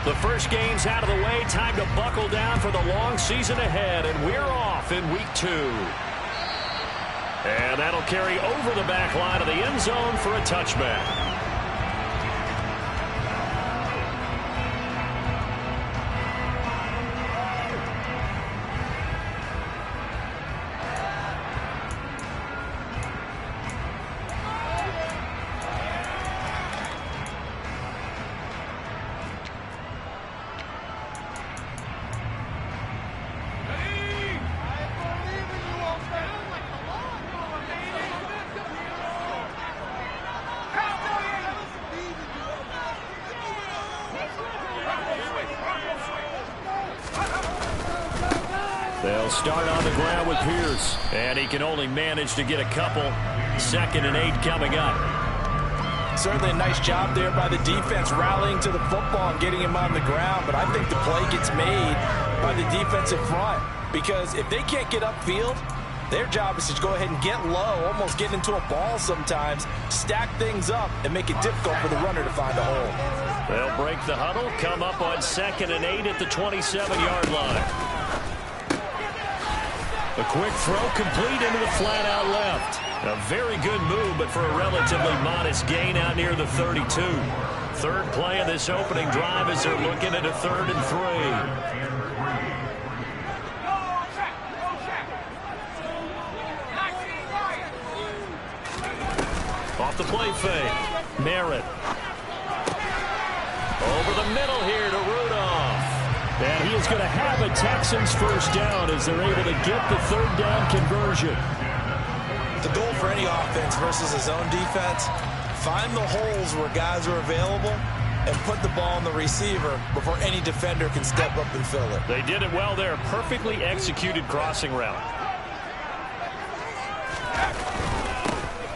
The first game's out of the way. Time to buckle down for the long season ahead, and we're off in week 2. And that'll carry over the back line of the end zone for a touchback. They'll start on the ground with Pierce. And he can only manage to get a couple. 2nd and 8 coming up. Certainly a nice job there by the defense rallying to the football and getting him on the ground. But I think the play gets made by the defensive front. Because if they can't get upfield, their job is to go ahead and get low, almost get into a ball sometimes, stack things up, and make it difficult for the runner to find a hole. They'll break the huddle, come up on 2nd and 8 at the 27-yard line. A quick throw complete into the flat out left. A very good move, but for a relatively modest gain out near the 32. Third play of this opening drive as they're looking at a 3rd and 3. Off the play fake. Merritt. Over the middle here to Rudolph. And he is going to have a Texans first down as they're able to get the 3rd down conversion. The goal for any offense versus his own defense, find the holes where guys are available and put the ball on the receiver before any defender can step up and fill it. They did it well there. Perfectly executed crossing route.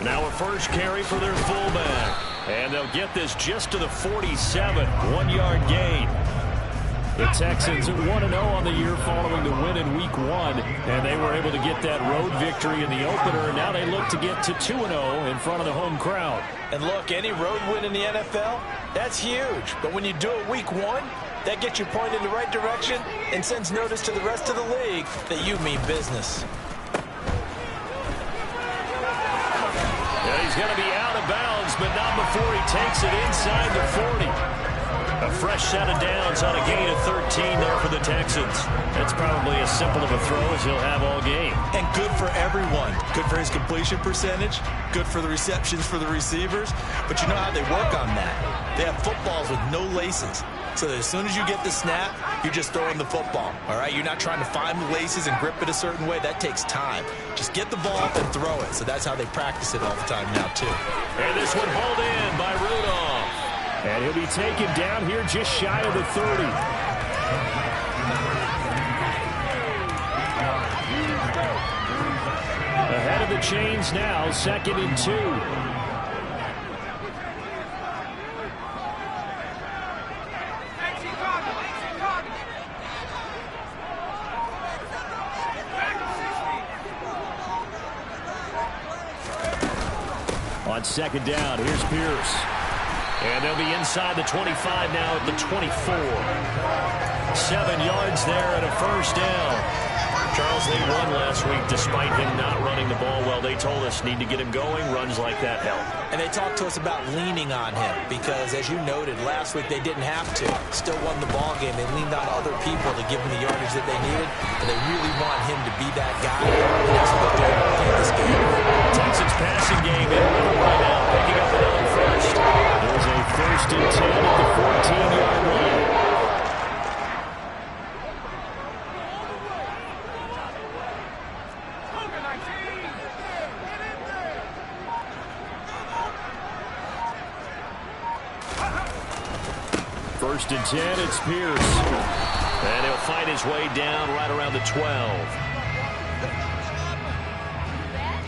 Now a first carry for their fullback. And they'll get this just to the 47. 1-yard gain. The Texans 1-0 on the year following the win in week 1. And they were able to get that road victory in the opener. And now they look to get to 2-0 in front of the home crowd. And look, any road win in the NFL, that's huge. But when you do it week 1, that gets you pointed in the right direction and sends notice to the rest of the league that you mean business. Yeah, he's going to be out of bounds, but not before he takes it inside the 40. A fresh set of downs on a gain of 13 there for the Texans. That's probably as simple of a throw as he'll have all game. And good for everyone. Good for his completion percentage. Good for the receptions for the receivers. But you know how they work on that. They have footballs with no laces. So that as soon as you get the snap, you're just throwing the football. All right? You're not trying to find the laces and grip it a certain way. That takes time. Just get the ball up and throw it. So that's how they practice it all the time now, too. And this one hauled in by Rudolph. And he'll be taken down here just shy of the 30. Ahead of the chains now, 2nd and 2. On 2nd down, here's Pierce. And they'll be inside the 25 now at the 24. 7 yards there and a first down. Charles, they won last week despite him not running the ball well. They told us need to get him going. Runs like that help. And they talked to us about leaning on him because, as you noted, last week they didn't have to. Still won the ball game. They leaned on other people to give them the yardage that they needed. And they really want him to be that guy. And that's what they're doing in this game. Texans passing game in right now, picking up another first. There's a 1st and 10 at the 14-yard line. First and 10, it's Pierce. And he'll fight his way down right around the 12.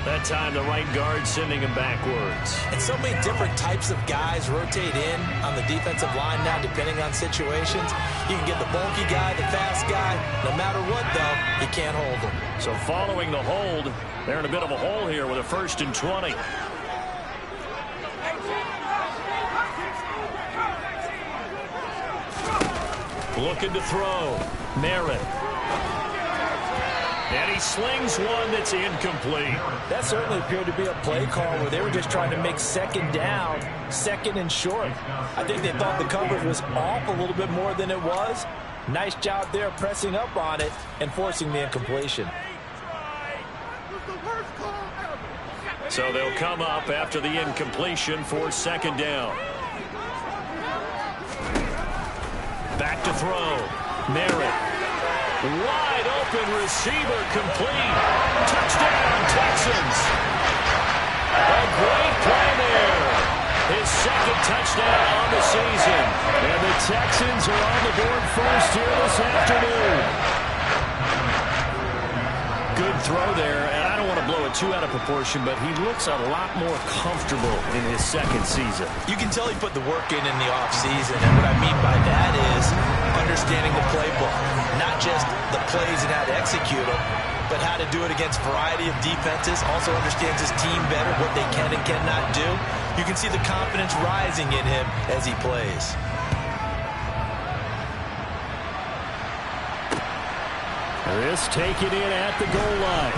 That time the right guard sending him backwards. And so many different types of guys rotate in on the defensive line now depending on situations. You can get the bulky guy, the fast guy. No matter what, though, he can't hold him. So following the hold, they're in a bit of a hole here with a 1st and 20. Looking to throw. Merritt. And he slings one that's incomplete. That certainly appeared to be a play call where they were just trying to make second down, second and short. I think they thought the coverage was off a little bit more than it was. Nice job there pressing up on it and forcing the incompletion. So they'll come up after the incompletion for second down. Back to throw. Merritt. Wide open receiver complete. Touchdown, Texans. A great play there. His second touchdown on the season. And the Texans are on the board first here this afternoon. Good throw there, and I don't want to blow it too out of proportion, but he looks a lot more comfortable in his second season. You can tell he put the work in the offseason, and what I mean by that is understanding the playbook, not just the plays and how to execute them, but how to do it against a variety of defenses, also understands his team better, what they can and cannot do. You can see the confidence rising in him as he plays. This taken in at the goal line.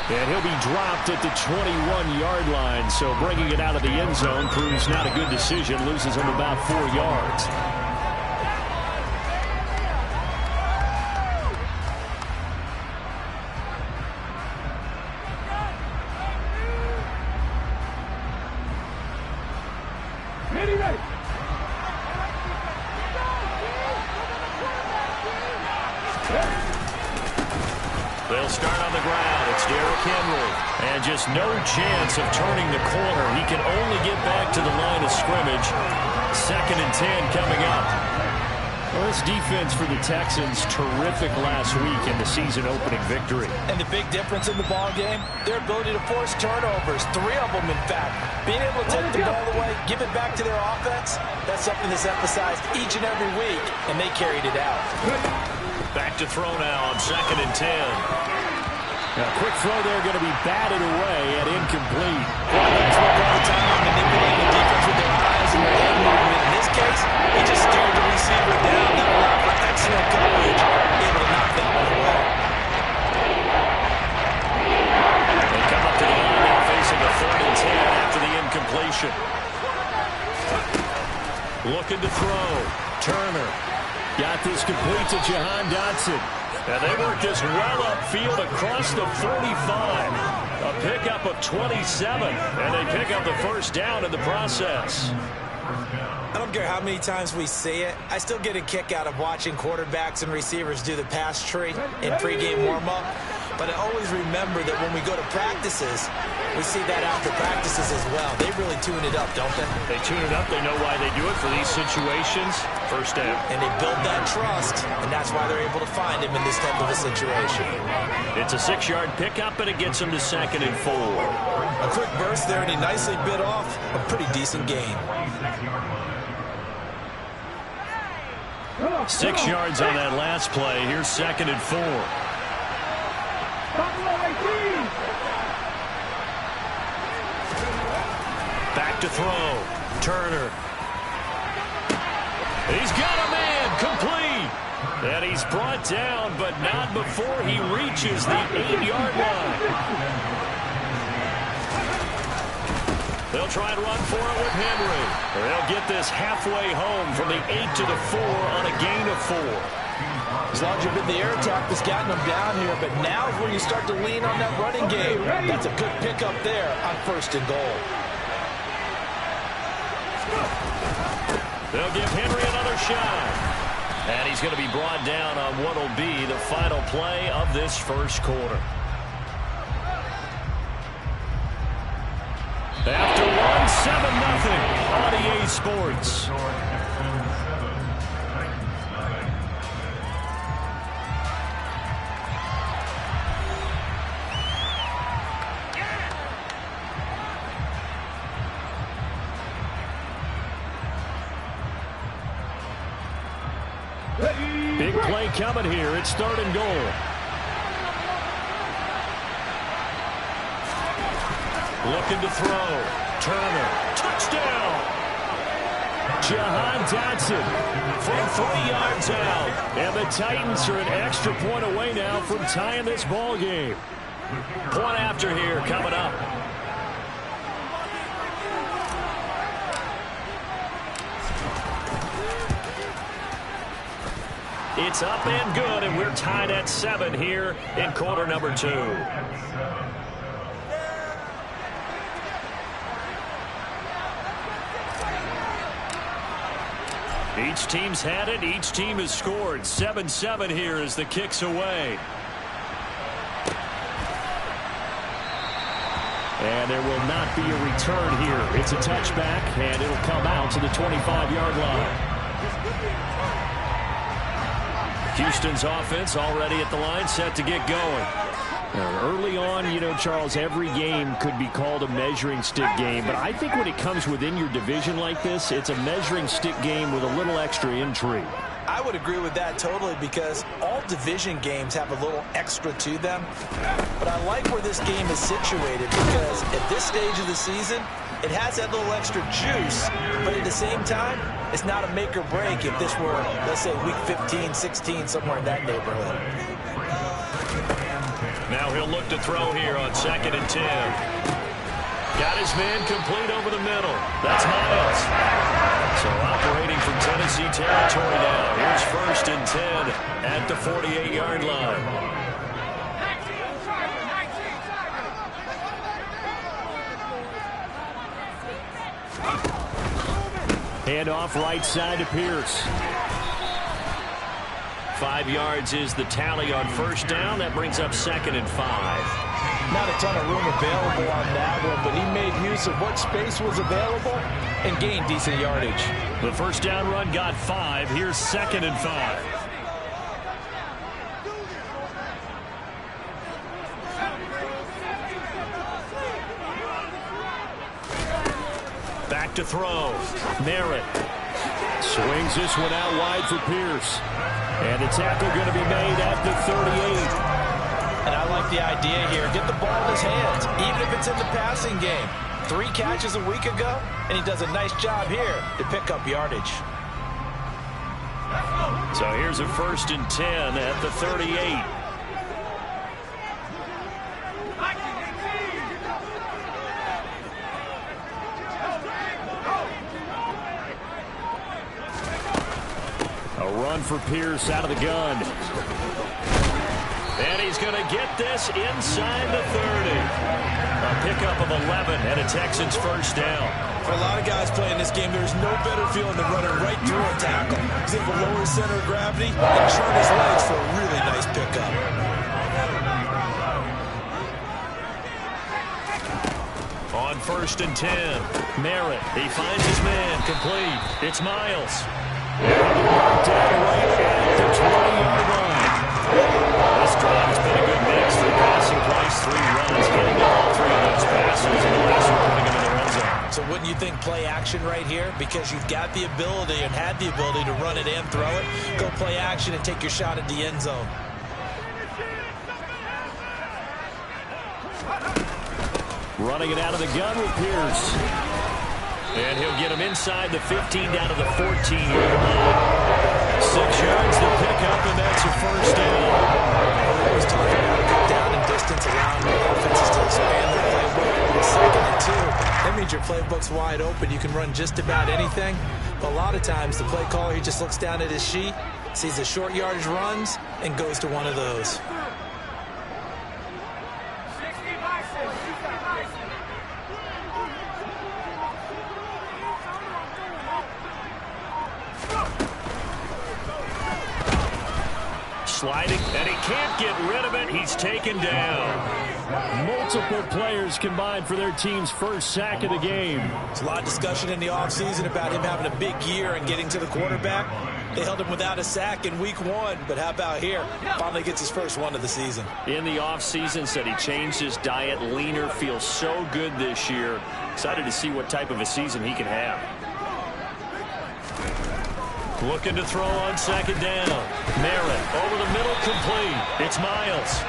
And he'll be dropped at the 21-yard line, so bringing it out of the end zone proves not a good decision, loses him about 4 yards. They'll start on the ground. It's Derrick Henry. And just no chance of turning the corner. He can only get back to the line of scrimmage. 2nd and 10 coming up. Well, this defense for the Texans, terrific last week in the season-opening victory. And the big difference in the ball game, their ability to force turnovers, 3 of them, in fact. Being able to take the ball away, give it back to their offense, that's something that's emphasized each and every week, and they carried it out. Back to throw now on 2nd and 10. A quick throw there going to be batted away and incomplete. Quarterbacks work all the time manipulating the defense with their eyes and their head movement. In this case, he just stared the receiver down. That allowed for excellent coverage, able to knock that one away. They come up to the line now facing the 3rd and 10 after the incompletion. Looking to throw. Turner. Got this complete to Jahan Dotson. And they work this well upfield across the 45. A pickup of 27. And they pick up the first down in the process. I don't care how many times we see it. I still get a kick out of watching quarterbacks and receivers do the pass tree in pregame warm-up. But I always remember that when we go to practices, we see that after practices as well. They really tune it up, don't they? They tune it up. They know why they do it for these situations. First down. And they build that trust, and that's why they're able to find him in this type of a situation. It's a 6-yard pickup, and it gets him to 2nd and 4. A quick burst there, and he nicely bit off a pretty decent gain. 6 yards on that last play. Here's 2nd and 4. Back to throw. Turner. He's got a man complete. And he's brought down, but not before he reaches the 8-yard line. They'll try and run for it with Henry. They'll get this halfway home from the 8 to the 4 on a gain of 4. As long as you've been the air attack that's gotten them down here, but now is where you start to lean on that running game. That's a good pickup there on 1st and goal. They'll give Henry another shot. And he's going to be brought down on what will be the final play of this first quarter. After one, 7-0 on EA Sports. Big play coming here. It's 3rd and goal. Looking to throw. Turner. Touchdown. Jahan Dotson from 3 yards out. And the Titans are an extra point away now from tying this ball game. Point after here coming up. It's up and good, and we're tied at 7 here in quarter number 2. Each team's had it. Each team has scored. 7-7 here as the kick's away. And there will not be a return here. It's a touchback, and it'll come out to the 25-yard line. Houston's offense already at the line, set to get going. Early on, you know, Charles, every game could be called a measuring stick game. But I think when it comes within your division like this, it's a measuring stick game with a little extra intrigue. I would agree with that totally, because all division games have a little extra to them. But I like where this game is situated, because at this stage of the season, it has that little extra juice, but at the same time, it's not a make or break if this were, let's say, week 15, 16, somewhere in that neighborhood. Now he'll look to throw here on 2nd and 10. Got his man complete over the middle. That's Miles. So operating from Tennessee territory now. Here's 1st and 10 at the 48-yard line. Hand off right side to Pierce. 5 yards is the tally on 1st down. That brings up 2nd and 5. Not a ton of room available on that one, but he made use of what space was available and gained decent yardage. The 1st down run got 5. Here's 2nd and 5. Back to throw. Merritt swings this one out wide for Pierce. And the tackle going to be made at the 38. And I like the idea here. Get the ball in his hands, even if it's in the passing game. 3 catches a week ago, and he does a nice job here to pick up yardage. So here's a 1st and 10 at the 38. A run for Pierce out of the gun. And he's going to get this inside the 30. A pickup of 11 and a Texans 1st down. For a lot of guys playing this game, there's no better feeling than running right through a tackle. He's able to lower his center of gravity and turn his legs for a really nice pickup. On 1st and 10, Merritt, he finds his man, complete. It's Miles. Down right at the 20-yard line. This drive's been a good mix. 3 passing plays, 3 runs, getting all 3 of those passes, and the last one putting them in the end zone. So wouldn't you think play action right here? Because you've got the ability and had the ability to run it and throw it. Go play action and take your shot at the end zone. Running it out of the gun with Pierce. And he'll get him inside the 15 down to the 14-yard line. 6 yards the pickup, and that's a 1st down. I always talk about cut down in distance, allowing the offenses to expand their playbook. 2nd and 2. That means your playbook's wide open. You can run just about anything. But a lot of times the play caller, he just looks down at his sheet, sees the short yardage runs, and goes to one of those. Sliding, and he can't get rid of it. He's taken down. Multiple players combined for their team's 1st sack of the game. There's a lot of discussion in the offseason about him having a big year and getting to the quarterback. They held him without a sack in week 1, but how about here? Finally gets his 1st one of the season. In the offseason, said he changed his diet, leaner, feels so good this year. Excited to see what type of a season he can have. Looking to throw on 2nd down. Merritt over the middle, complete. It's Miles.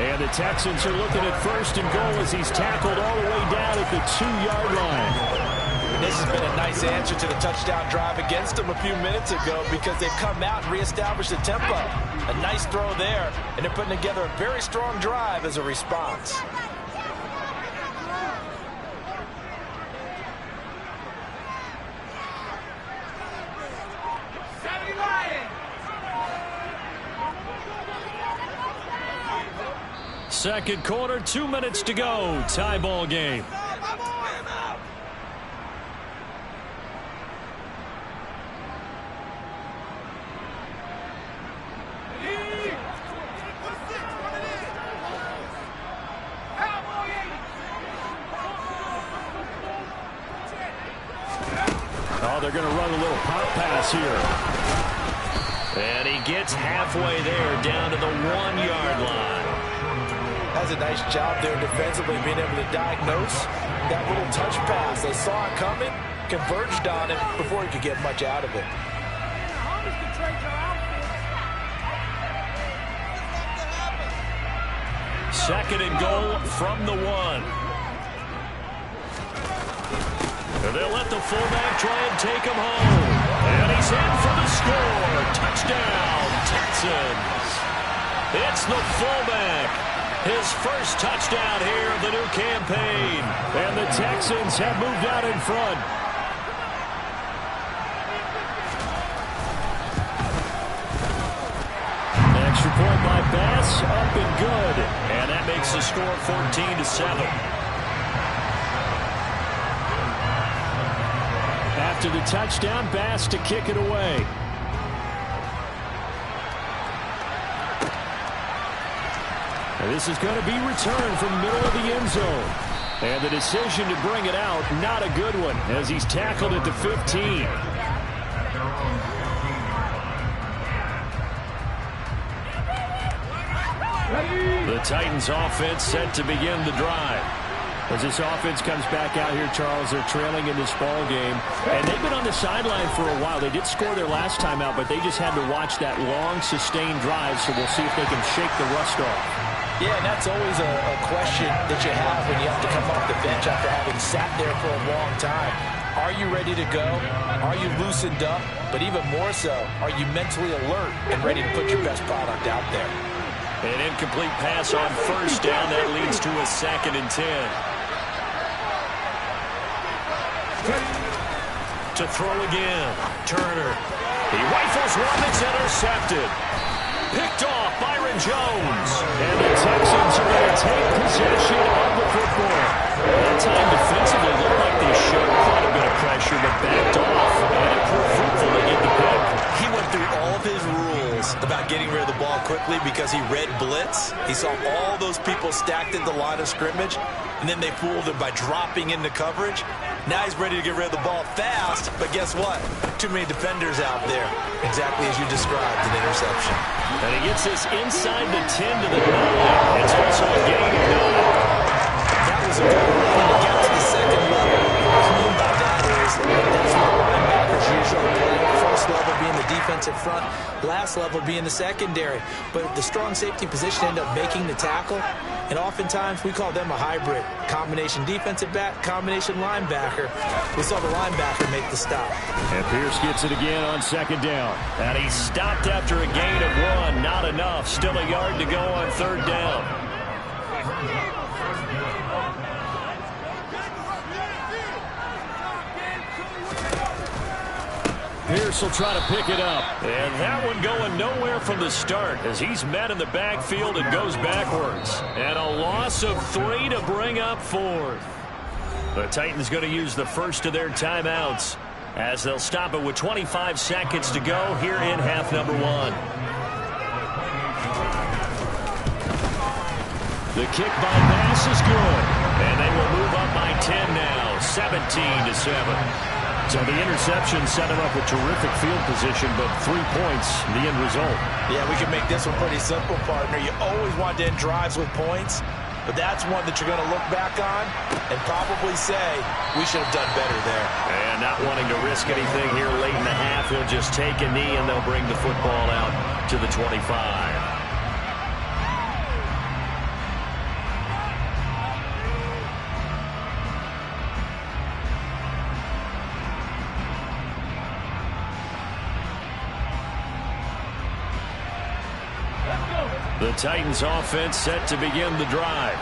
And the Texans are looking at 1st and goal as he's tackled all the way down at the 2-yard line. This This has been a nice answer to the touchdown drive against them a few minutes ago because they've come out and reestablished the tempo. A nice throw there, and they're putting together a very strong drive as a response. Second quarter, 2 minutes to go. Tie ball game. Oh, they're going to run a little pop pass here. And he gets halfway there, down to the 1-yard line. That's a nice job there defensively, being able to diagnose that little touch pass. They saw it coming, converged on it before he could get much out of it. Second and goal from the 1. And they'll let the fullback try and take him home. And he's in for the score. Touchdown, Texans. It's the fullback. His first touchdown here of the new campaign. And the Texans have moved out in front. Extra point by Bass, up and good. And that makes the score 14-7. After the touchdown, Bass to kick it away. And this is going to be returned from the middle of the end zone. And the decision to bring it out, not a good one, as he's tackled at the 15. The Titans offense set to begin the drive. As this offense comes back out here, Charles, they're trailing in this ball game. And they've been on the sideline for a while. They did score their last time out, but they just had to watch that long, sustained drive, so we'll see if they can shake the rust off. Yeah, and that's always a question that you have when you have to come off the bench after having sat there for a long time. Are you ready to go? Are you loosened up? But even more so, are you mentally alert and ready to put your best product out there? An incomplete pass on first down. That leads to a 2nd and 10. To throw again. Turner. He rifles one that's intercepted. Picked off Byron Jones. And the Texans are going to take possession of the football. That time defensively looked like they showed quite a bit of pressure, but backed off. And it proved fruitful to get the pick. He went through all of his rules about getting rid of the ball quickly because he read blitz. He saw all those people stacked at the line of scrimmage, and then they fooled him by dropping into coverage. Now he's ready to get rid of the ball fast, but guess what? Too many defenders out there. Exactly as you described, an interception. And he gets this inside the 10 to the 9. It's also a gain of 9. That was a good run to get to the second level. What I mean by that is that's what linebackers usually play. First level being the defensive front, last level being the secondary. But the strong safety position end up making the tackle, and oftentimes we call them a hybrid. Combination defensive back, combination linebacker. We saw the linebacker make the stop. And Pierce gets it again on 2nd down. And he stopped after a gain of 1. Not enough. Still a yard to go on 3rd down. Pierce will try to pick it up. And that one going nowhere from the start as he's met in the backfield and goes backwards. And a loss of 3 to bring up 4th. The Titans going to use the first of their timeouts as they'll stop it with 25 seconds to go here in half number 1. The kick by Bass is good. And they will move up by 10 now, 17-7. So the interception set him up with terrific field position, but 3 points, the end result. Yeah, we can make this one pretty simple, partner. You always want to end drives with points, but that's one that you're going to look back on and probably say, we should have done better there. And not wanting to risk anything here late in the half, he'll just take a knee and they'll bring the football out to the 25. The Titans offense set to begin the drive.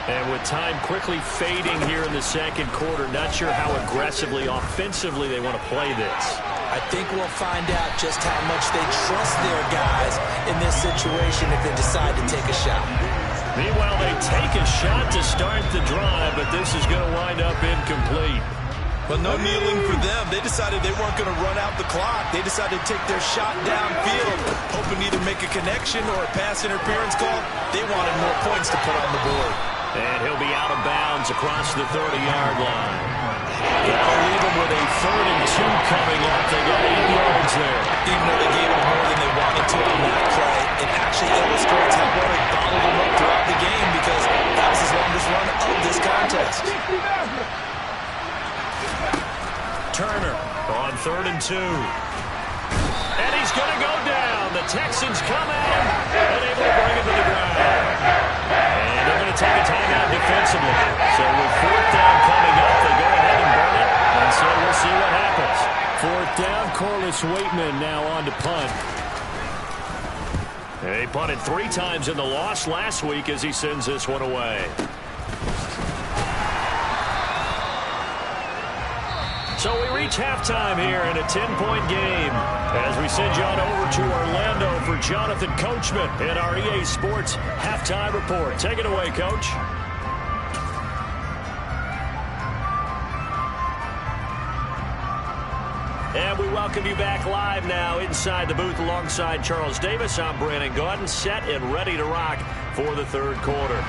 And with time quickly fading here in the second quarter, not sure how aggressively, offensively they want to play this. I think we'll find out just how much they trust their guys in this situation if they decide to take a shot. Meanwhile, they take a shot to start the drive, but this is going to wind up incomplete. Well, no kneeling for them. They decided they weren't going to run out the clock. They decided to take their shot downfield, hoping to either make a connection or a pass interference call. They wanted more points to put on the board. And he'll be out of bounds across the 30-yard line. That'll leave them with a 3rd and 2 coming up. They got 8 yards there. Even though they gave them more than they wanted to on that play, it actually illustrates how well they bottled them up throughout the game because that was his longest run of this contest. Turner on 3rd and 2. And he's going to go down. The Texans come at him and able to bring him to the ground. And they're going to take a timeout defensively. So with 4th down coming up, they go ahead and burn it. And so we'll see what happens. 4th down, Corliss Waitman now on to punt. They punted 3 times in the loss last week as he sends this one away. So we reach halftime here in a 10-point game as we send you on over to Orlando for Jonathan Coachman in our EA Sports Halftime Report. Take it away, Coach. And we welcome you back live now inside the booth alongside Charles Davis. I'm Brandon Gaudin, set and ready to rock for the 3rd quarter.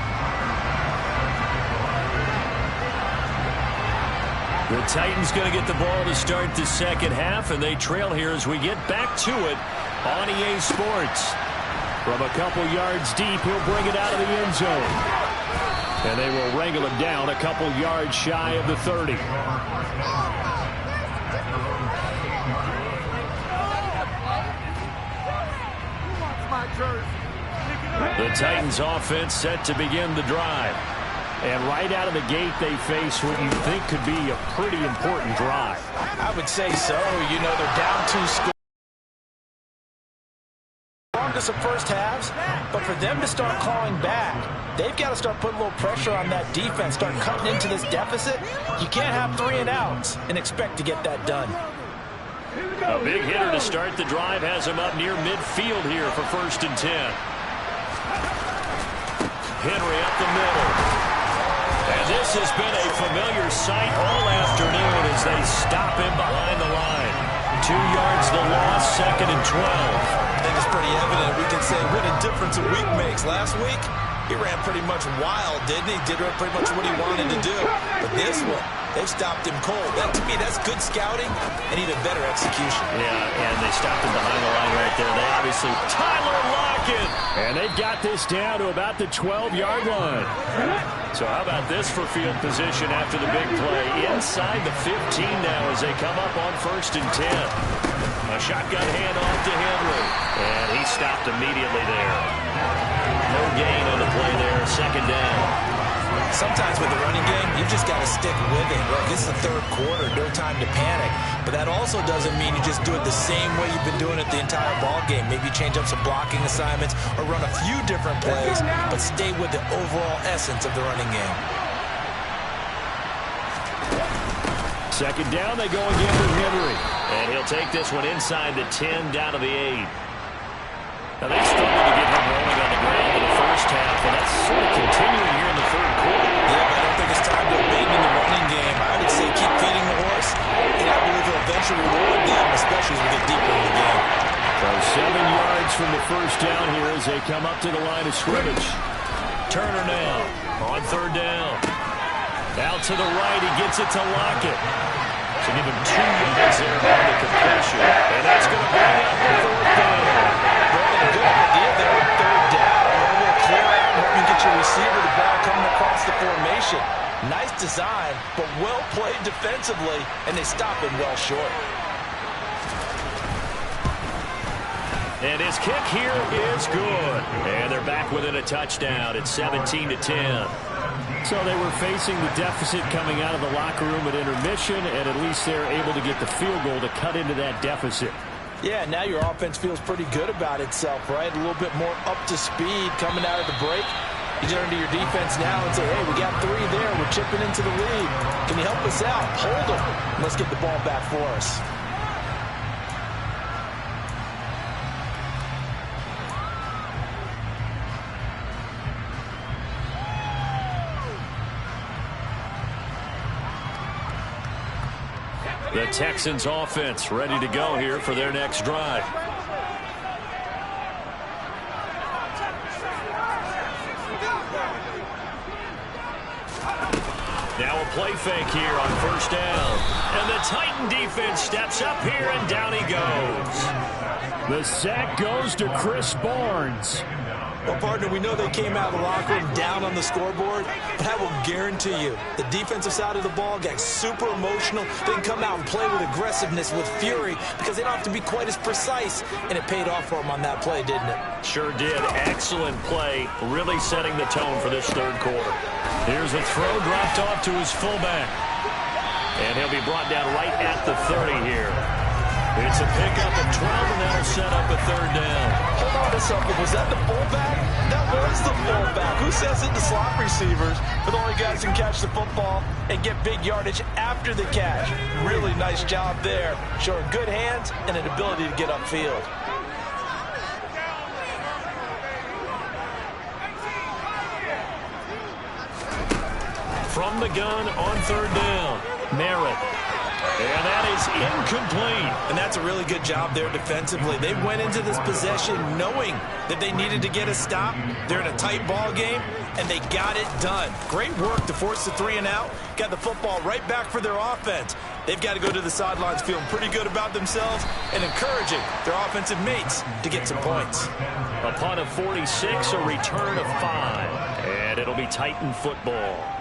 The Titans going to get the ball to start the second half, and they trail here as we get back to it on EA Sports. From a couple yards deep, he'll bring it out of the end zone. And they will wrangle him down a couple yards shy of the 30. The Titans offense set to begin the drive. And right out of the gate, they face what you think could be a pretty important drive. I would say so. You know, they're down 2 scores. Longest of first halves, but for them to start clawing back, they've got to start putting a little pressure on that defense, start cutting into this deficit. You can't have 3 and outs and expect to get that done. A big hitter to start the drive has him up near midfield here for 1st and 10. Henry up the middle. And this has been a familiar sight all afternoon as they stop him behind the line. 2 yards the loss, 2nd and 12. I think it's pretty evident. We can say what a difference a week makes. Last week, he ran pretty much wild, didn't he? Did pretty much what he wanted to do. But this one, they've stopped him cold. That, to me, that's good scouting and even better execution. Yeah, and they stopped him behind the line right there. They obviously, Tyler Lockett. And they've got this down to about the 12-yard line. So how about this for field position after the big play? Inside the 15 now as they come up on 1st and 10. A shotgun handoff to Henry. And he stopped immediately there. No gain on the play there, 2nd down. Sometimes with the running game, you've just got to stick with it. Look, this is the 3rd quarter, no time to panic. But that also doesn't mean you just do it the same way you've been doing it the entire ball game. Maybe change up some blocking assignments or run a few different plays, but stay with the overall essence of the running game. 2nd down, they go again with Henry. And he'll take this one inside the 10, down to the 8. Now, they struggled to get him rolling on the ground in the first half, and that's sort of continuing here in the 3rd quarter. Yeah, but I don't think it's time to abandon the running game. I would say keep feeding the horse, and I believe he'll eventually reward them, especially as we get deeper in the game. So 7 yards from the first down here as they come up to the line of scrimmage. Turner now on 3rd down. Out to the right, he gets it to Lockett. So give him 2 yards there on the completion. And that's going to bring up the 4th down. Good idea there on 3rd down. A little clear out, helping get your receiver the ball coming across the formation. Nice design, but well played defensively, and they stop him well short. And his kick here is good. And they're back within a touchdown at 17-10. So they were facing the deficit coming out of the locker room at intermission, and at least they're able to get the field goal to cut into that deficit. Yeah, now your offense feels pretty good about itself, right? A little bit more up to speed coming out of the break. You turn to your defense now and say, hey, we got 3 there. We're chipping into the lead. Can you help us out? Hold them. Let's get the ball back for us. The Texans offense ready to go here for their next drive. Now a play fake here on first down. And the Titan defense steps up here, and down he goes. The sack goes to Chris Barnes. Well, partner, we know they came out of the locker room down on the scoreboard, but I will guarantee you the defensive side of the ball got super emotional. They can come out and play with aggressiveness, with fury, because they don't have to be quite as precise, and it paid off for them on that play, didn't it? Sure did. Excellent play, really setting the tone for this third quarter. Here's a throw dropped off to his fullback, and he'll be brought down right at the 30 here. It's a pickup of 12, and that'll set up a third down. Hold on a second. Was that the fullback? That was the fullback. Who says it? The slot receivers. But the only guys who can catch the football and get big yardage after the catch. Really nice job there. Showing good hands and an ability to get upfield. From the gun on third down, Merritt. And that is incomplete. And that's a really good job there defensively. They went into this possession knowing that they needed to get a stop. They're in a tight ball game, and they got it done. Great work to force the 3 and out. Got the football right back for their offense. They've got to go to the sidelines feeling pretty good about themselves and encouraging their offensive mates to get some points. A punt of 46, a return of 5. And it'll be Titan football.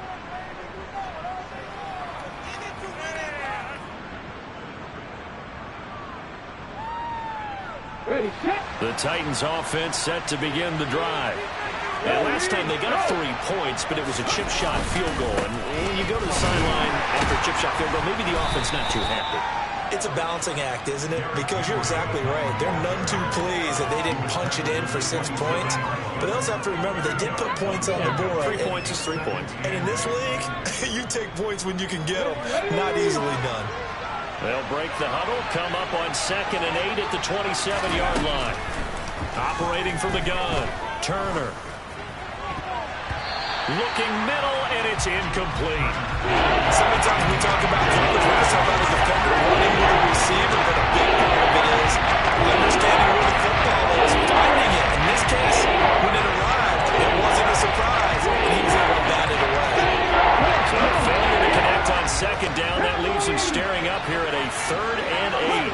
The Titans offense set to begin the drive. And last time they got 3 points, but it was a chip shot field goal. And when you go to the sideline after a chip shot field goal, maybe the offense not too happy. It's a balancing act, isn't it? Because you're exactly right. They're none too pleased that they didn't punch it in for 6 points. But they also have to remember they did put points on the board. 3 points is 3 points. And in this league, you take points when you can get them. Not easily done. They'll break the huddle, come up on 2nd and 8 at the 27-yard line. Operating from the gun, Turner. Looking middle, and it's incomplete. So many times we talk about coverage, we're just talking about a defender running with a receiver, but a big part of it is understanding where the football is, finding it. In this case, when it arrived, it wasn't a surprise, and he was able to bat it away. So a failure to connect on 2nd down. That leaves him staring up here at a 3rd and 8.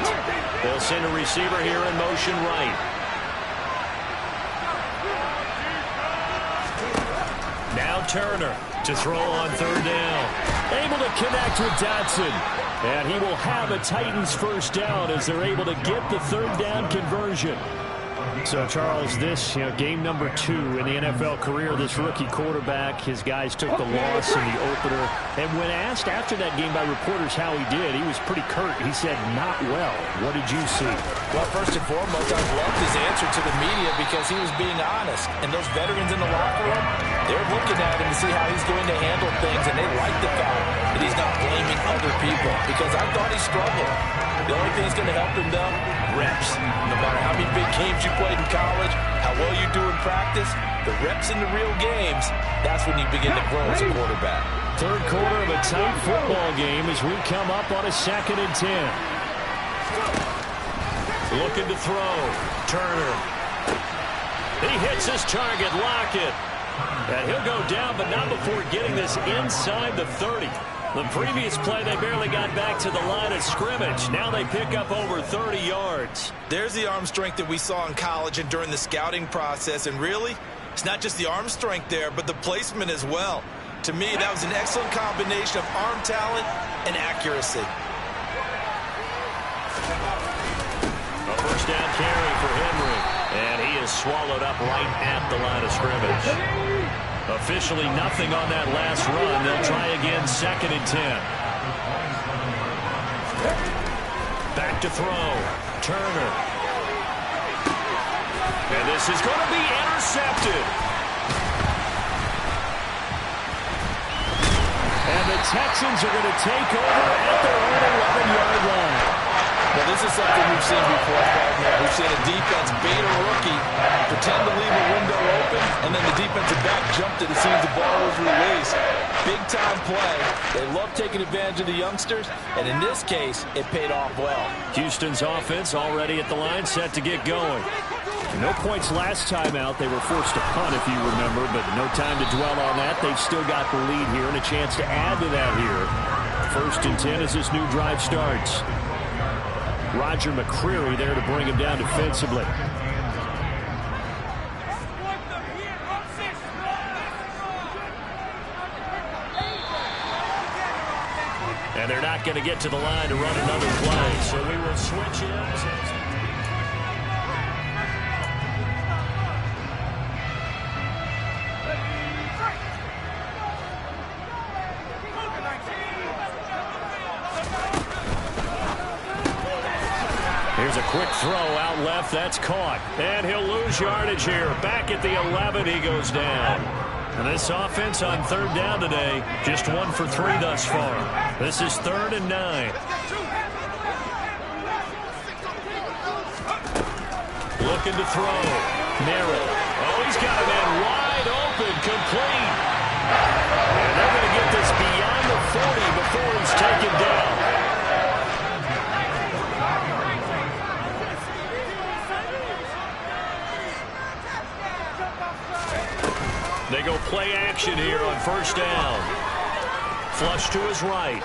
They'll send a receiver here in motion right. Now Turner to throw on 3rd down. Able to connect with Dotson. And he will have a Titans first down as they're able to get the 3rd down conversion. So, Charles, this, game number 2 in the NFL career, this rookie quarterback, his guys took the loss in the opener. And when asked after that game by reporters how he did, he was pretty curt. He said, not well. What did you see? Well, first and foremost, I loved his answer to the media because he was being honest. And those veterans in the locker room, they're looking at him to see how he's going to handle things. And they like the fact that he's not blaming other people because I thought he struggled. The only thing that's going to help him, though, reps. No matter how many big games you played in college, how well you do in practice, the reps in the real games, that's when you begin to grow as a quarterback. Third quarter of a tight football game as we come up on a 2nd and 10. Looking to throw. Turner. He hits his target, Lockett. And he'll go down, but not before getting this inside the 30. The previous play, they barely got back to the line of scrimmage. Now they pick up over 30 yards. There's the arm strength that we saw in college and during the scouting process. And really, it's not just the arm strength there, but the placement as well. To me, that was an excellent combination of arm talent and accuracy. A first down carry for Henry. And he is swallowed up right at the line of scrimmage. Officially nothing on that last run. They'll try again 2nd and 10. Back to throw. Turner. And this is going to be intercepted. And the Texans are going to take over at their own 11-yard line. Well, this is something we've seen before, Gardner. We've seen a defense bait a rookie, pretend to leave a window open, and then the defensive back jumped it as soon as the ball was released. Big-time play. They love taking advantage of the youngsters, and in this case, it paid off well. Houston's offense already at the line, set to get going. No points last time out. They were forced to punt, if you remember, but no time to dwell on that. They've still got the lead here and a chance to add to that here. 1st and 10 as this new drive starts. Roger McCreary there to bring him down defensively. And they're not going to get to the line to run another play, so we will switch in. Here's a quick throw out left. That's caught. And he'll lose yardage here. Back at the 11, he goes down. And this offense on 3rd down today, just 1 for 3 thus far. This is 3rd and 9. Looking to throw. Merritt. Oh, he's got a man wide open, complete. And they're going to get this beyond the 40 before he's taken down. They go play action here on 1st down. Flush to his right.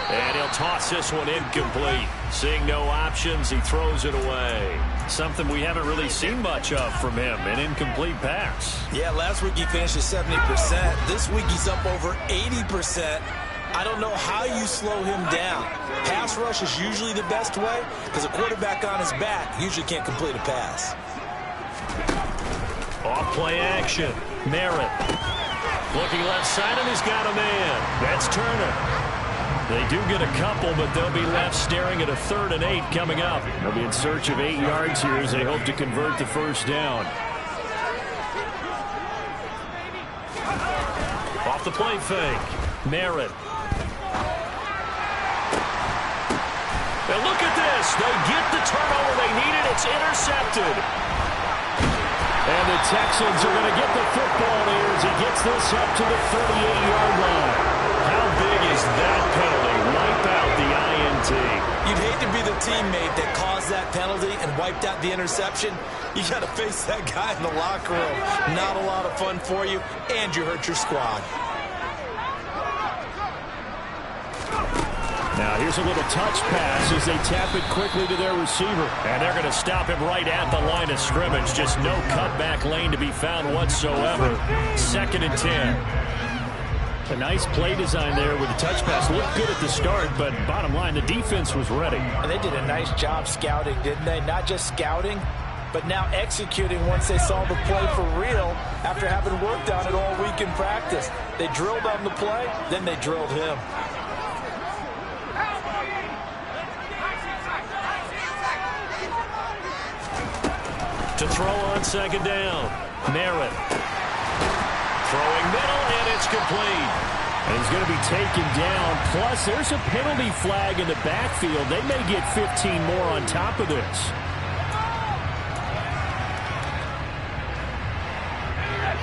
And he'll toss this one incomplete. Seeing no options, he throws it away. Something we haven't really seen much of from him, an incomplete pass. Yeah, last week he finished at 70%. This week he's up over 80%. I don't know how you slow him down. Pass rush is usually the best way because a quarterback on his back usually can't complete a pass. Off play action. Merritt. Looking left side, and he's got a man. That's Turner. They do get a couple, but they'll be left staring at a 3rd and 8 coming up. They'll be in search of 8 yards here as they hope to convert the 1st down. Off the play fake. Merritt. Now look at this. They get the turnover they needed. It's intercepted. And the Texans are going to get the football here as he gets this up to the 38-yard line. How big is that penalty? Wipe out the INT. You'd hate to be the teammate that caused that penalty and wiped out the interception. You got to face that guy in the locker room. Not a lot of fun for you, and you hurt your squad. Now here's a little touch pass as they tap it quickly to their receiver. And they're going to stop him right at the line of scrimmage. Just no cutback lane to be found whatsoever. 2nd and 10. A nice play design there with the touch pass. Looked good at the start, but bottom line, the defense was ready. And they did a nice job scouting, didn't they? Not just scouting, but now executing once they saw the play for real after having worked on it all week in practice. They drilled on the play, then they drilled him. To throw on 2nd down. Merritt. Throwing middle, and it's complete. And he's going to be taken down. Plus, there's a penalty flag in the backfield. They may get 15 more on top of this.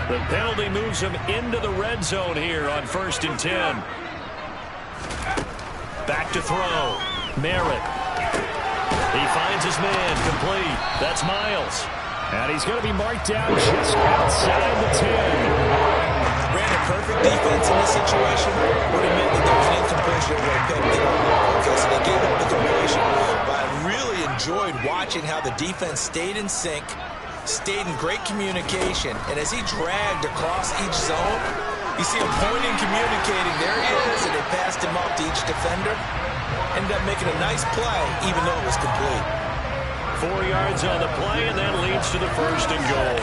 The penalty moves him into the red zone here on 1st and 10. Back to throw. Merritt. He finds his man, complete. That's Miles. And he's going to be marked down just outside the 10. Ran a perfect defense in this situation. Would have meant that there was an incompletion. Would have picked it up. Okay, so they gave up the completion. But I really enjoyed watching how the defense stayed in sync, stayed in great communication. And as he dragged across each zone, you see him pointing, communicating. There he is, and they passed him up to each defender. Ended up making a nice play, even though it was complete. 4 yards on the play, and that leads to the 1st and goal.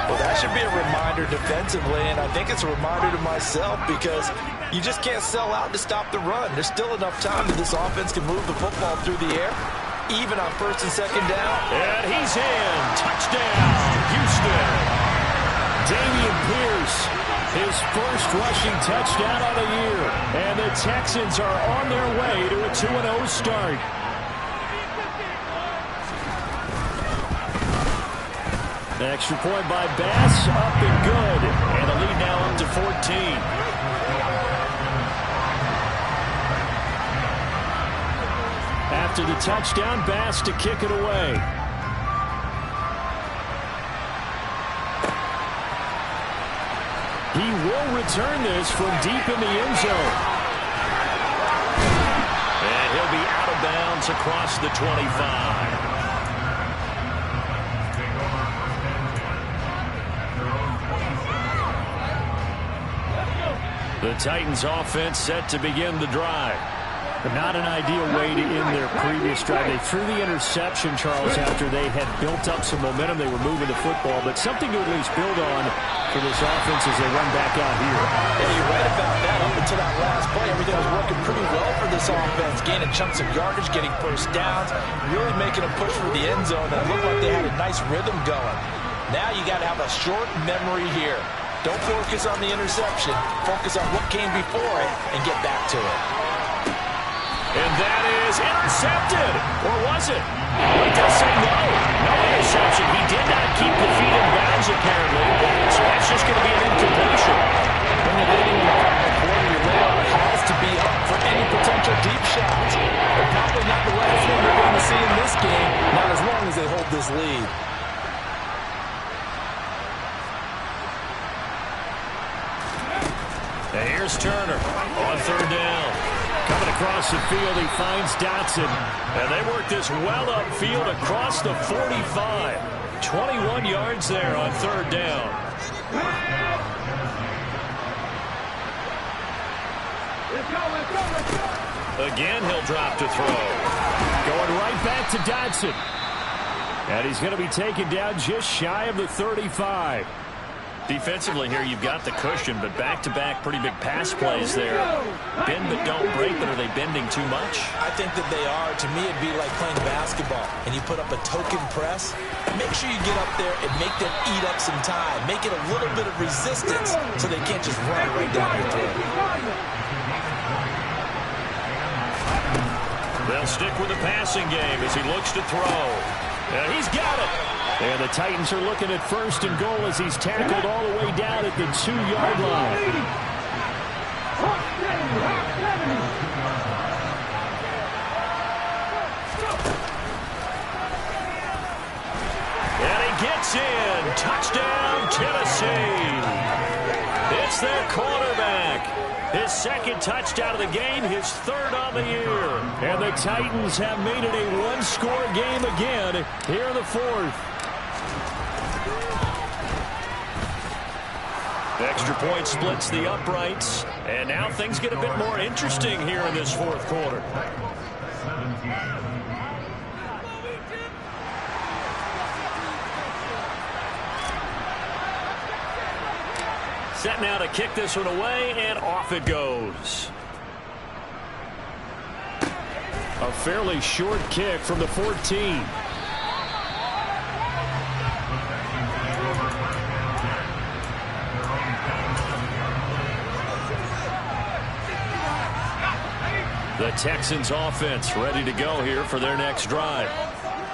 Well, that should be a reminder defensively, and I think it's a reminder to myself because you just can't sell out to stop the run. There's still enough time that this offense can move the football through the air. even on first and second down. And he's in. Touchdown, Houston. Dameon Pierce, his first rushing touchdown of the year. And the Texans are on their way to a 2-0 start. The extra point by Bass, up and good. And the lead now up to 14. After the touchdown, Bass to kick it away. He will return this from deep in the end zone. And he'll be out of bounds across the 25. The Titans offense set to begin the drive. But not an ideal way to end their previous drive. They threw the interception, Charles, after they had built up some momentum. They were moving the football, but something to at least build on for this offense as they run back out here. Yeah, you're right about that. Up until that last play, everything was working pretty well for this offense. Gaining chunks of yardage, getting first downs, really making a push for the end zone. And it looked like they had a nice rhythm going. Now you got to have a short memory here. Don't focus on the interception. Focus on what came before it and get back to it. And that is intercepted. Or was it? He does say no. No interception. He did not keep the feet in bounds, apparently. So that's just going to be an incompletion. When you're leading in the final quarter, your layout has to be up for any potential deep shots. But probably not the last one we're going to see in this game, not as long as they hold this lead. And here's Turner on third down. Coming across the field, he finds Dotson. And they work this well upfield across the 45. 21 yards there on third down. Again, he'll drop to throw. Going right back to Dotson. And he's going to be taken down just shy of the 35. Defensively here, you've got the cushion, but back-to-back pretty big pass plays there. Bend but don't break, but are they bending too much? I think that they are. To me, it'd be like playing basketball, and you put up a token press. Make sure you get up there and make them eat up some time. Make it a little bit of resistance so they can't just run right down your throat. They'll stick with the passing game as he looks to throw. And he's got it. And the Titans are looking at first and goal as he's tackled all the way down at the 2-yard line. And he gets in. Touchdown, Tennessee. It's their quarterback. His second touchdown of the game, his third on the year. And the Titans have made it a one-score game again here in the fourth. The extra point splits the uprights. And now things get a bit more interesting here in this fourth quarter. Set now to kick this one away, and off it goes. A fairly short kick from the 14. The Texans offense ready to go here for their next drive.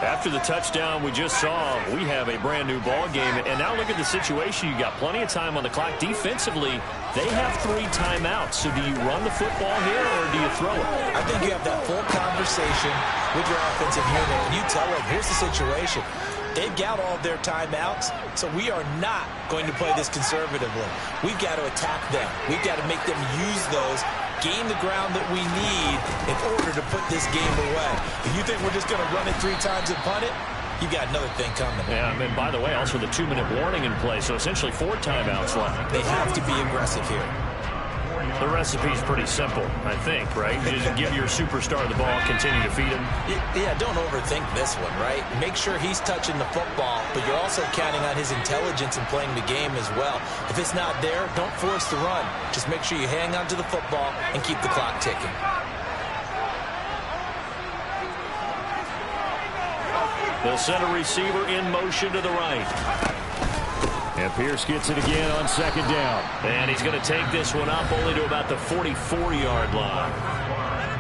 After the touchdown we just saw, we have a brand new ball game. And now look at the situation. You got plenty of time on the clock. Defensively, they have 3 timeouts. So do you run the football here or do you throw it? I think you have that full conversation with your offensive unit. And you tell them, here's the situation. They've got all their timeouts, so we are not going to play this conservatively. We've got to attack them. We've got to make them use those, gain the ground that we need in order to put this game away. If you think we're just going to run it 3 times and punt it, you've got another thing coming. Yeah, and by the way, also the 2-minute warning in play, so essentially 4 timeouts left. They have to be aggressive here. The recipe's pretty simple, I think, right? Just give your superstar the ball, continue to feed him. Yeah, don't overthink this one, right? Make sure he's touching the football, but you're also counting on his intelligence in playing the game as well. If it's not there, don't force the run. Just make sure you hang on to the football and keep the clock ticking. They'll send a receiver in motion to the right. And Pierce gets it again on second down. And he's going to take this one up only to about the 44-yard line.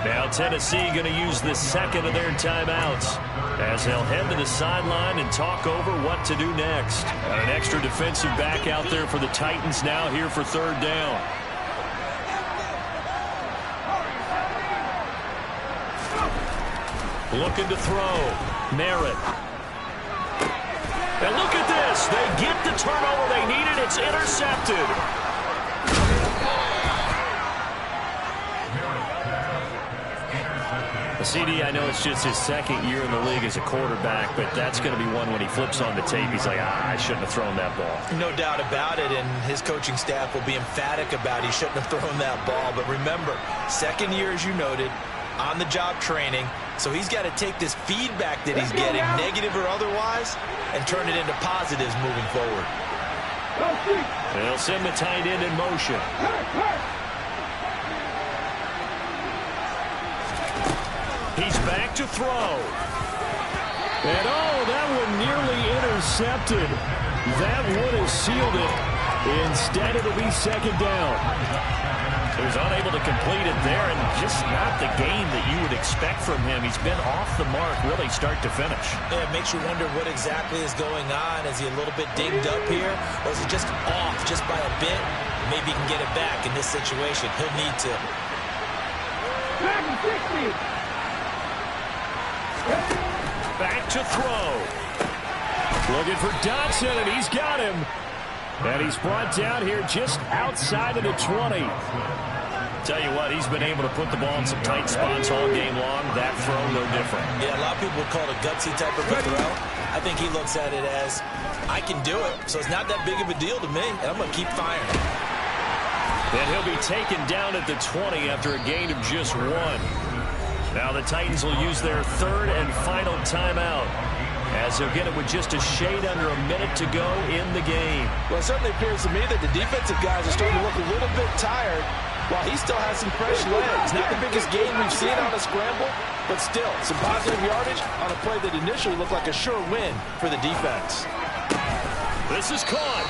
Now Tennessee going to use the second of their timeouts as they'll head to the sideline and talk over what to do next. An extra defensive back out there for the Titans now here for third down. Looking to throw. Merritt. And look at this. They get the turnover they needed. It's intercepted. CD, I know it's just his second year in the league as a quarterback, but that's going to be one when he flips on the tape. He's like, I shouldn't have thrown that ball. No doubt about it, and his coaching staff will be emphatic about he shouldn't have thrown that ball. But remember, second year, as you noted, on-the-job training, so he's got to take this feedback that he's getting, negative or otherwise, and turn it into positives moving forward. They'll send the tight end in motion. He's back to throw. And oh, that one nearly intercepted. That would have sealed it. Instead, it'll be second down. He was unable to complete it there, and just not the game that you would expect from him. He's been off the mark really start to finish. Yeah, it makes you wonder what exactly is going on. Is he a little bit dinged up here, or is he just off just by a bit? Maybe he can get it back in this situation. He'll need to. Back to throw. Looking for Dotson, and he's got him. And he's brought down here just outside of the 20. Tell you what, he's been able to put the ball in some tight spots all game long. That throw, no different. Yeah, a lot of people would call it a gutsy type of a throw. I think he looks at it as, I can do it, so it's not that big of a deal to me, and I'm going to keep firing. And he'll be taken down at the 20 after a gain of just one. Now the Titans will use their third and final timeout, as they'll get it with just a shade under a minute to go in the game. Well, it certainly appears to me that the defensive guys are starting to look a little bit tired, while he still has some fresh legs. Not the biggest gain we've seen on a scramble, but still, some positive yardage on a play that initially looked like a sure win for the defense. This is caught.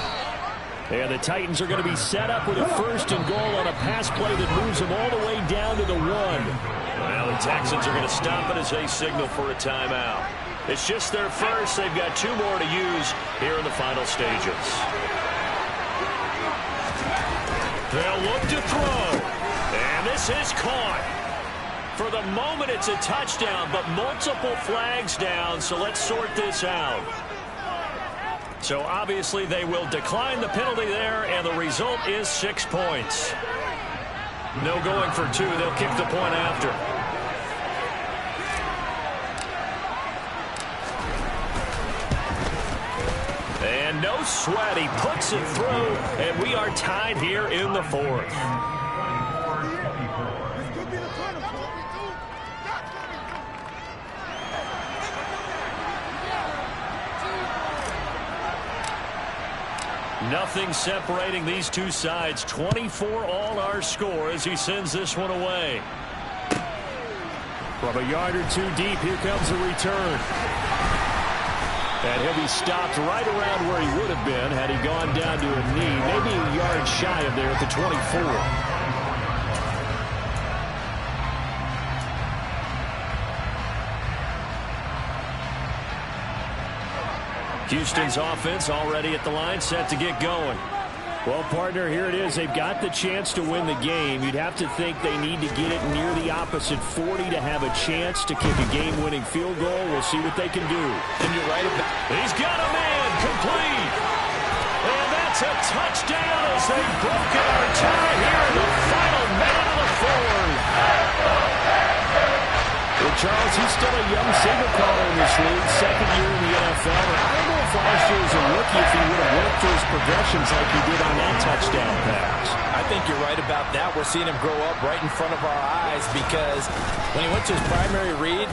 And the Titans are going to be set up with a first and goal on a pass play that moves them all the way down to the 1. Well, the Texans are going to stop it as they signal for a timeout. It's just their first. They've got 2 more to use here in the final stages. They'll look to throw. And this is caught. For the moment, it's a touchdown, but multiple flags down, so let's sort this out. So obviously they will decline the penalty there, and the result is 6 points. No going for 2. They'll kick the point after. And no sweat. He puts it through, and we are tied here in the 4th. Nothing separating these two sides. 24 all our score as he sends this one away. From a yard or 2 deep, here comes a return. And he'll be stopped right around where he would have been had he gone down to a knee. Maybe a yard shy of there at the 24. Houston's offense already at the line, set to get going. Well, partner, here it is. They've got the chance to win the game. You'd have to think they need to get it near the opposite 40 to have a chance to kick a game-winning field goal. We'll see what they can do. And you're right about it. He's got a man complete. And that's a touchdown as they've broken our tie here in the final minute of the 4th. Well, Charles, he's still a young signal caller in this league, second year in the NFL. And I don't know if last year as a rookie if he would have worked for his progressions like he did on that touchdown pass. I think you're right about that. We're seeing him grow up right in front of our eyes because when he went to his primary read,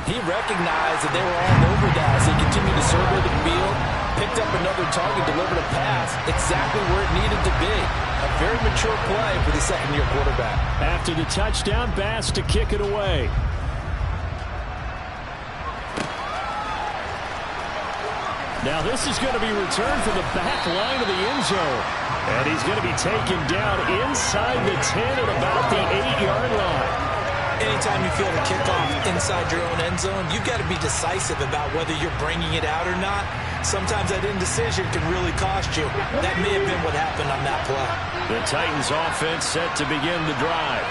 he recognized that they were all over that. So he continued to survey the field, picked up another target, delivered a pass exactly where it needed to be. A very mature play for the second-year quarterback. After the touchdown, Bass to kick it away. Now this is going to be returned from the back line of the end zone. And he's going to be taken down inside the 10 at about the 8-yard line. Anytime you feel the kickoff inside your own end zone, you've got to be decisive about whether you're bringing it out or not. Sometimes that indecision can really cost you. That may have been what happened on that play. The Titans offense set to begin the drive.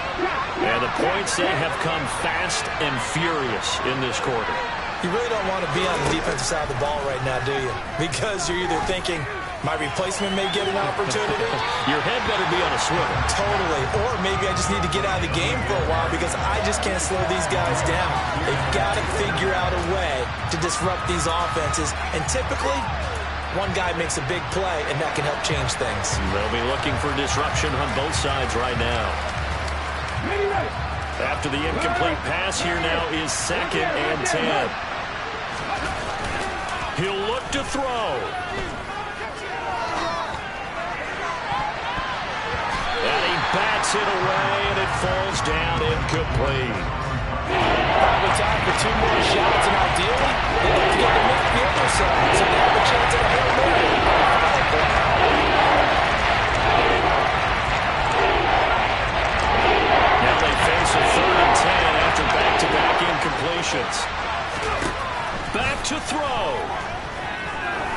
And the points, they have come fast and furious in this quarter. You really don't want to be on the defensive side of the ball right now, do you? Because you're either thinking, my replacement may get an opportunity. Your head better be on a swivel. Totally. Or maybe I just need to get out of the game for a while because I just can't slow these guys down. They've got to figure out a way to disrupt these offenses. And typically, one guy makes a big play, and that can help change things. They'll be looking for disruption on both sides right now. After the incomplete pass, here now is 2nd and 10. He'll look to throw. And he bats it away, and it falls down incomplete. Probably time for 2 more shots, and ideally, they'd like to get the midfield or so they have a chance at a Hail Mary. Now they face a 3rd and 10 after back-to-back incompletions. Back to throw.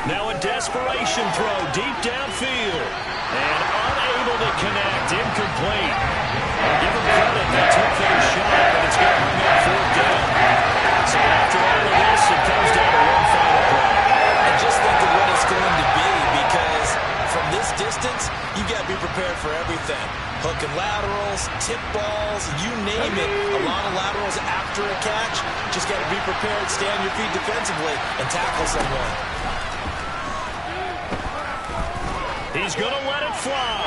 Now a desperation throw deep downfield. And unable to connect, incomplete. Give him credit, they took their shot, but it's going to bring up 4th down. So after all of this, it comes down to one final play. And just think of what it's going to be, because from this distance, you got to be prepared for everything. Hook and laterals, tip balls, you name it. A lot of laterals after a catch. Just got to be prepared, stay on your feet defensively, and tackle someone. He's going to let it fly.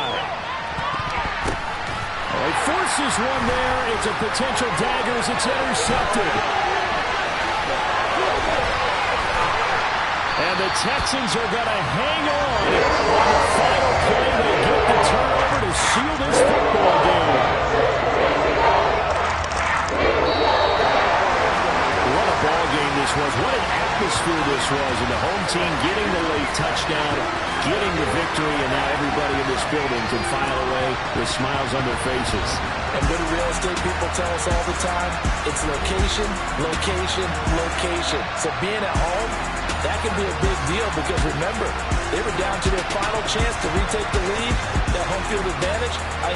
He forces one there. It's a potential dagger as it's intercepted. And the Texans are going to hang on the final play. They get the turnover to seal this football game. What a ball game this was. What an atmosphere this was. And the home team getting the late touchdown, getting the victory, and now everybody in this building can file away with smiles on their faces. And good real estate people tell us all the time, it's location, location, location. So being at home, that can be a big deal because remember, they were down to their final chance to retake the lead, that home field advantage.